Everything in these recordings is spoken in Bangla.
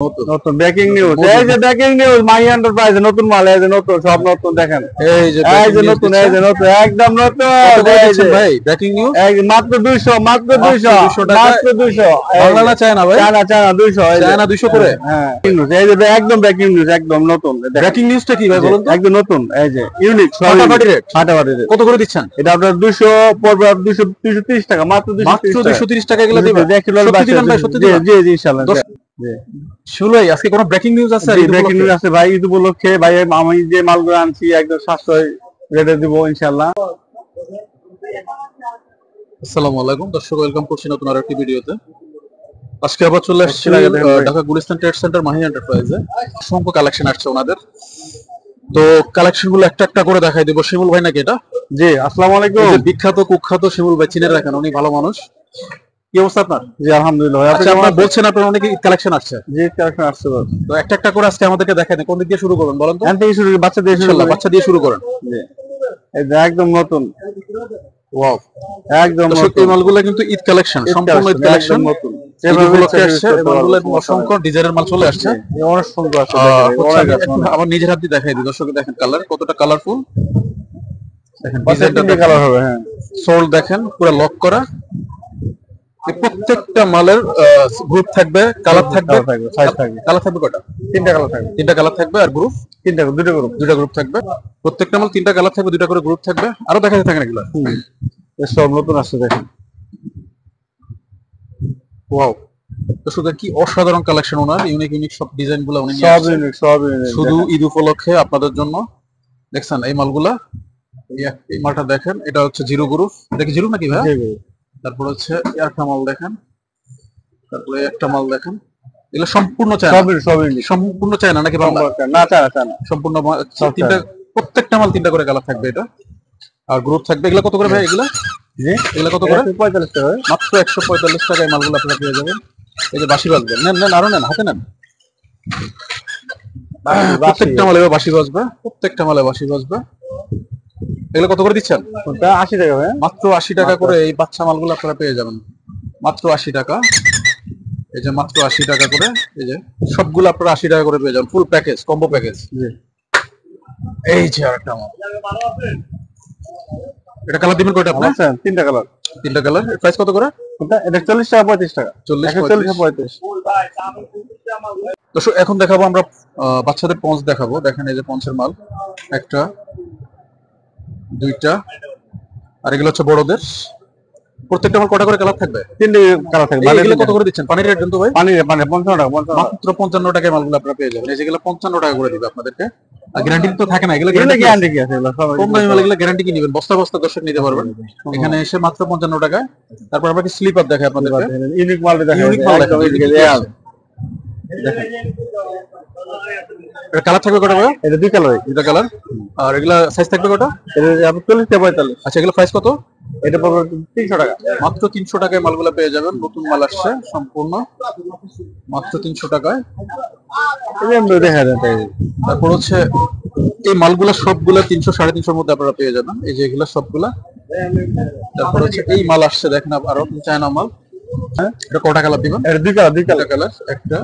নতুন ব্রেকিং নিউজ, এই যে ব্রেকিং নিউজ মাই এন্টারপ্রাইজে নতুন মাল, এই যে নতুন সব নতুন দেখেন, এই যে নতুন, এই যে নতুন একদম নতুন ভাই ব্রেকিং নিউজ মাত্র 200, মাত্র 200, মাত্র 200 বাংলা না চায়না ভাই, চায়না 200, চায়না 200 করে। হ্যাঁ এই যে একদম ব্রেকিং নিউজ, একদম নতুন। ব্রেকিং নিউজটা কি ভাই বলুন তো? একদম নতুন, এই যে ইউনিক ফাটাফাটি রেট, ফাটাফাটি রেট। কত করে দিচ্ছেন এটা আপনার 200 পড়বে, 230 টাকা, মাত্র 230 টাকা এগুলো দিবেন। সত্যি দিবেন ভাই, সত্যি দিবেন? জি জি ইনশাআল্লাহ। শুনুই আজকে কোনো ব্রেকিং নিউজ আছে? ব্রেকিং নিউজ আছে ভাই, ঈদ উপলক্ষে ভাই আমি যে মালগুলো আনছি একদম সাশ্রয় রেটে দিব ইনশাআল্লাহ। আসসালামু আলাইকুম দর্শক, ওয়েলকাম করছি নতুন আরেকটি ভিডিওতে। আজকে আবার চলে আসছি ঢাকা গুলিস্তান ট্রেড সেন্টার মাহি এন্টারপ্রাইজে। অসংখ্য কালেকশন আসছে ওনাদের, তো কালেকশন গুলো একটা একটা করে দেখাই দেবো। শিমুল ভাই নাকি এটা? জি আসসালামু আলাইকুম। বিখ্যাত কুখ্যাত শিমুল ভাই, চিনে রাখেন, উনি ভালো মানুষ। কি অবস্থা আপনার? জি আলহামদুলিল্লাহ। আচ্ছা, আপনারা বলছেন আপনার অনেক কালেকশন আসছে। জি কালেকশন আসছে, তো একটা একটা করে আজকে আমাদেরকে দেখান। কোন দিক দিয়ে শুরু করবেন বলেন তো? এখান থেকে শুরু, বাচ্চা দিয়ে শুরু, বাচ্চা দিয়ে শুরু করেন। জি এই যে একদম নতুন, ওয়াও একদম নতুন। এই মালগুলো কিন্তু ঈদ কালেকশন, সম্পূর্ণ ঈদ কালেকশন, নতুন যেভাবে আসছে। এই মালগুলো অসংখ্য ডিজাইনের মাল চলে আসছে, অসংখ্য আছে। আমার নিজের হাত দিয়ে দেখাই দিই দর্শক, দেখেন কালার কতটা কালারফুল, দেখেন ডিজাইনটা কালার হবে। হ্যাঁ সোল দেখেন পুরো লক করা। প্রত্যেকটা মালের গ্রুপ থাকবে, কালার থাকবে, সাইজ থাকবে। কালার থাকবে কয়টা? তিনটা কালার থাকবে। তিনটা কালার থাকবে। আর গ্রুপ দুইটা গ্রুপ থাকবে। প্রত্যেকটা মাল তিনটা কালার থাকবে, দুইটা করে গ্রুপ থাকবে। আরো দেখাতে থাকেন এগুলো সব নতুন আসছে দেখেন। ওয়াও দর্শক, কি অসাধারণ কালেকশন ওনার, ইউনিক ইউনিক সব ডিজাইন গুলো উনি সব ইউনিক, সব ইউনিক শুধু ঈদ উপলক্ষে আপনাদের জন্য। দেখছেন এই মালগুলা, এই মালটা দেখেন, এটা হচ্ছে জিরো গ্রুপ। এটা কি জিরো নাকি ভাই? তারপর হচ্ছে একটা মাল দেখেন, তারপরে একটা মাল দেখেন। এগুলো সম্পূর্ণ চায়না, সম্পূর্ণ চায়না নাকি বাংলা? না চায়না, সম্পূর্ণ তিনটা, প্রত্যেকটা মাল তিনটা করে কালার থাকবে। এটা আর গ্রুপ থাকবে। এগুলো কত করে ভাই? এগুলো এগুলো কত করে? 145 টাকা, মাত্র 145 টাকায় মালগুলো আপনারা পেয়ে যাবেন। এই যে বাঁশি বাজবেন, নেন নেন, আরো নেন, হাতে নেন। প্রত্যেকটা মালে বাঁশি বাজবে, প্রত্যেকটা মালে বাঁশি বাজবে। এগুলো কত করে দিচ্ছেন? 80 টাকা ভাই। মাত্র 80 টাকা করে এই বাচ্চা মালগুলো আপনারা পেয়ে যাবেন, মাত্র 80 টাকা। এই যে মাত্র 80 টাকা করে, এই যে সবগুলো আপনারা 80 টাকা করে পেয়ে যাবেন, ফুল প্যাকেজ, কম্বো প্যাকেজ। এই যে আরেকটা মাল, এটা কালার দিবেন কয়টা আপনারা? তিনটা কালার। তিনটা কালার। প্রাইস কত করে? এটা 40 টাকা, 35 টাকা। 40 35। দর্শক এখন দেখাবো আমরা বাচ্চাদের পঞ্চ দেখাবো। দেখেন এই যে পঞ্চের মাল, একটা, দুইটা, আর এগুলো হচ্ছে বড়দের। প্রত্যেকটা মাল কটা করে কালার থাকবে? তিনটে কালার থাকবে। এগুলো কত করে দিচ্ছেন? পানির রেট কিন্তু ভাই? পানির 55 টাকা। মাত্র 55 টাকায় মালগুলো আপনারা পেয়ে যাবেন। এই যেগুলো 55 টাকা করে দিবে আপনাদেরকে। আর গ্যারান্টি তো থাকে না, এগুলো গ্যারান্টি কি আছে? কম দামি মাল, এগুলো গ্যারান্টি কি নেবেন? বস্তা বস্তা দর্শক নিতে পারবেন এখানে এসে মাত্র 55 টাকায়। তারপর আপনাকে স্লিপার দেখাই আপনাদেরকে, ইউনিক মাল দেখাই। ইউনিক মাল দেখাই। এটা কালার থাকবে কটা ভাই? এটা দুই কালার। দুইটা কালার। আর এগুলা সাইজ থাকবে কটা? এটা আপনার 40 থেকে 45। আচ্ছা, এগুলো প্রাইস কত? এটা পাবেন 300 টাকা। মাত্র 300 টাকায় মালগুলো পেয়ে যাবেন। নতুন মাল আসছে সম্পূর্ণ, মাত্র 300 টাকায়। দেখা যায়। তারপর হচ্ছে এই মালগুলা সবগুলা 300 350 মধ্যে আপনারা পেয়ে যাবেন। এই যে এগুলা সবগুলা। তারপর হচ্ছে এই মাল আসছে দেখেন, আরো চায়না মাল। এটা কটা কালার দিবেন? এটা দুই কালার। একটা,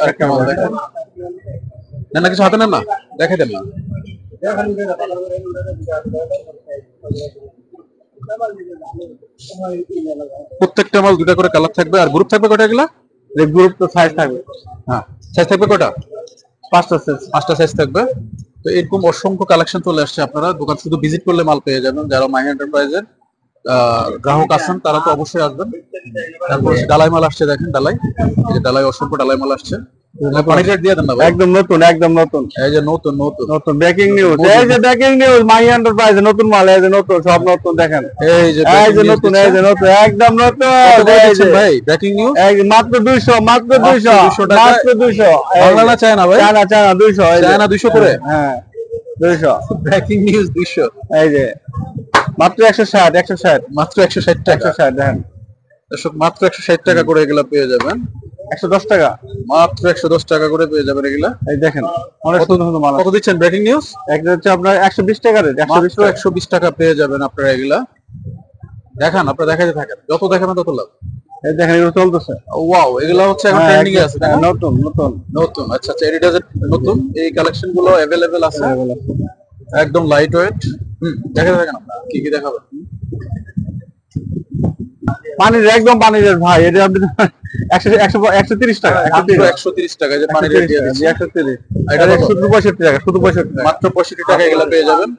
আরেকটা মাল দেখেন। না কিছু হাতে নেন না, দেখাই দেন না। প্রত্যেকটা মাল দুটা করে কালার থাকবে। আর গ্রুপ থাকবে কটা? এগুলা গ্রুপ তো সাইজ থাকবে। হ্যাঁ, সাইজ থাকবে কটা? 5টা সাইজ থাকবে। তো এরকম অসংখ্য কালেকশন চলে আসছে। আপনারা দোকান শুধু ভিজিট করলে মাল পেয়ে যাবেন। যারা মাহি এন্টারপ্রাইজের গ্রাহক আছেন তারা তো অবশ্যই আসবেন। তারপর ডালাই মাল আসছে দেখেন, ডালাই, এই যে ডালাই, অসংখ্য ডালাই মাল আসছে। একদম নতুন, একদম নতুন। এই যে নতুন নতুন নতুন ব্রেকিং নিউজ, এই যে ব্রেকিং নিউজ মাই এন্টারপ্রাইজে নতুন মাল, এই যে নতুন সব নতুন দেখেন। এই যে নতুন, এই যে নতুন একদম নতুন। ভাই ব্রেকিং নিউজ মাত্র 200, মাত্র 200, মাত্র 200। বাংলা না চায়না ভাই? চায়না 200, চায়না 200 করে। হ্যাঁ 200 ব্রেকিং নিউজ 200। এই যে মাত্র 160, মাত্র 160 টাকা। 160 দেখেন দর্শক, মাত্র 160 টাকা করে এগুলা পেয়ে যাবেন। 110 টাকা, মাত্র 110 টাকা করে পেয়ে যাবেন এগুলা। এই দেখেন অনেক সুন্দর সুন্দর মাল। কত দিচ্ছেন ব্রেকিং নিউজ? একটা হচ্ছে আপনার 120 টাকা রেট। 120 টাকা পেয়ে যাবেন আপনারা এগুলা। দেখান, আপনারা দেখাতে থাকেন, যত দেখাবেন তত লাভ। এই দেখেন এগুলো চলতেছে। ওয়াও, এগুলো হচ্ছে এখন ট্রেন্ডিং এ আছে, তাই না? নতুন নতুন নতুন, আচ্ছা আচ্ছা, এডিডাসের নতুন এই কালেকশন গুলো अवेलेबल আছে, একদম লাইট ওয়েট। দেখা দেখেন আপনারা কি কি দেখাবেন। পানির একদম পানির ভাই, এটা আপনি 130 টাকা, 130 টাকা যে পানি রেট দিয়ে দিচ্ছি। 130, এটা এটা কত? শুধু 65 টাকা, শুধু 65 টাকা। মাত্র 65 টাকা এগুলো পেয়ে যাবেন।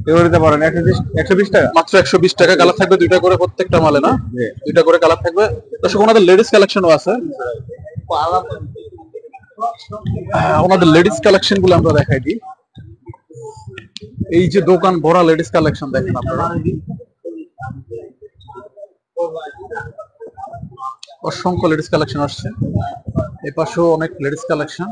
এগুলো নিতে পারেন 120 টাকা। মাত্র 120 টাকা। কালার থাকবে দুইটা করে প্রত্যেকটা মালে, না? জি। দুইটা করে কালার থাকবে। দর্শক ওনাদের লেডিস কালেকশনও আছে। ওনাদের লেডিস কালেকশন গুলো আমরা দেখাই দিই। এই যে দোকান ভরা লেডিস কালেকশন দেখেন আপনারা, অসংখ্য লেডিস কালেকশন আসছে। এই পাশেও অনেক লেডিস কালেকশন,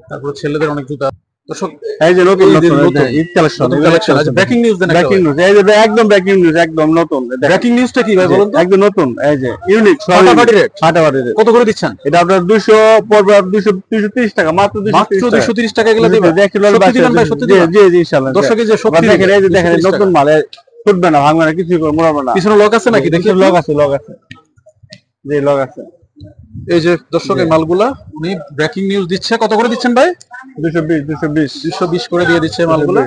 তারপর ছেলেদের অনেক জুতা। দর্শক এই যে নতুন এই যে নতুন নতুন ঈদ কালেকশন, নতুন কালেকশন আছে। ব্রেকিং নিউজ দেন, ব্রেকিং নিউজ, এই যে একদম ব্রেকিং নিউজ, একদম নতুন। ব্রেকিং নিউজটা কি ভাই বলুন তো? একদম নতুন, এই যে ইউনিক ফাটাফাটি রেট। ফাটাফাটি রেট। কত করে দিচ্ছেন? এটা আপনার 200 পড়বে, 230 টাকা, মাত্র 230 টাকা এগুলো দিবেন? দেখেন সত্যি দিবেন ভাই, সত্যি দিবেন? জি জি ইনশাআল্লাহ। দর্শক এই যে সত্যি দেখেন, এই যে দেখেন 230 নতুন টাকা। মাল, ফুটবে না, ভাঙবে না, কিছু করবে না। পিছনে লক আছে নাকি দেখি? লক আছে, লক আছে, জি লক আছে। এই যে দর্শক এই মালগুলা উনি ব্রেকিং নিউজ দিচ্ছে। কত করে দিচ্ছেন ভাই? 220 করে দিয়ে দিচ্ছে এই মালগুলা।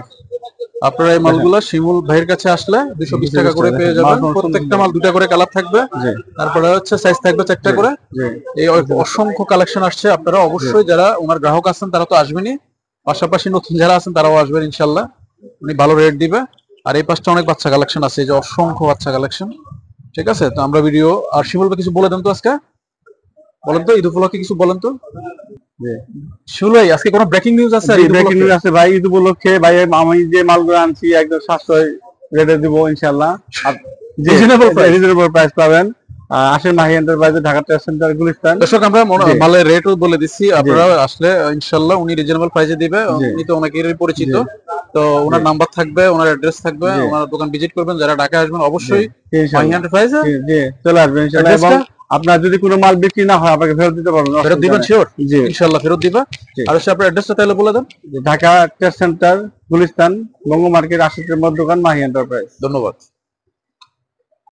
আপনারা এই মালগুলা শিমুল ভাইয়ের কাছে আসলে 220 টাকা করে পেয়ে যাবেন। প্রত্যেকটা মাল দুটা করে কালার থাকবে, তারপরে হচ্ছে সাইজ থাকবে 4টা করে। এই অসংখ্য কালেকশন আসছে। আপনারা অবশ্যই যারা ওনার গ্রাহক আছেন তারা তো আসবেনই, পাশাপাশি নতুন যারা আছেন তারাও আসবেন ইনশাল্লাহ। উনি ভালো রেট দিবে। আর এই পাশটা অনেক বাচ্চা কালেকশন আছে, এই যে অসংখ্য বাচ্চা কালেকশন। ঠিক আছে, তো আমরা ভিডিও আর শিমুল ভাই কিছু বলে দেন তো আজকে, বলেন তো ঈদ উপলক্ষে কিছু বলেন তো। শিমুল ভাই আজকে কোনো ব্রেকিং নিউজ আছে? ব্রেকিং নিউজ আছে ভাই, ঈদ উপলক্ষে ভাই আমি যে মালগুলো আনছি একদম সাশ্রয় রেটে দিব ইনশাআল্লাহ। রিজনেবল প্রাইস পাবেন। আসেন মাহি এন্টারপ্রাইজে, ঢাকা ট্রেড সেন্টার, গুলিস্তান। দর্শক আমরা মালের রেটও বলে দিচ্ছি, আপনারা আসলে ইনশাআল্লাহ উনি রিজনেবল প্রাইসে দিবে। উনি তো অনেকেরই পরিচিত, তো ওনার নাম্বার থাকবে, ওনার অ্যাড্রেস থাকবে, ওনার দোকান ভিজিট করবেন। যারা ঢাকায় আসবেন অবশ্যই মাহি এন্টারপ্রাইজে চলে আসবেন ইনশাআল্লাহ। এবং আপনার যদি কোনো মাল বিক্রি না হয় আপনাকে ফেরত দিতে পারবেন। ফেরত দিবেন? শিওর, ইনশাআল্লাহ ফেরত দিবা। আর হচ্ছে আপনার অ্যাড্রেসটা তাহলে বলে দেন। ঢাকা ট্রেড সেন্টার, গুলিস্তান, বঙ্গ মার্কেট, 80 নম্বর দোকান, মাহি এন্টারপ্রাইজ। ধন্যবাদ।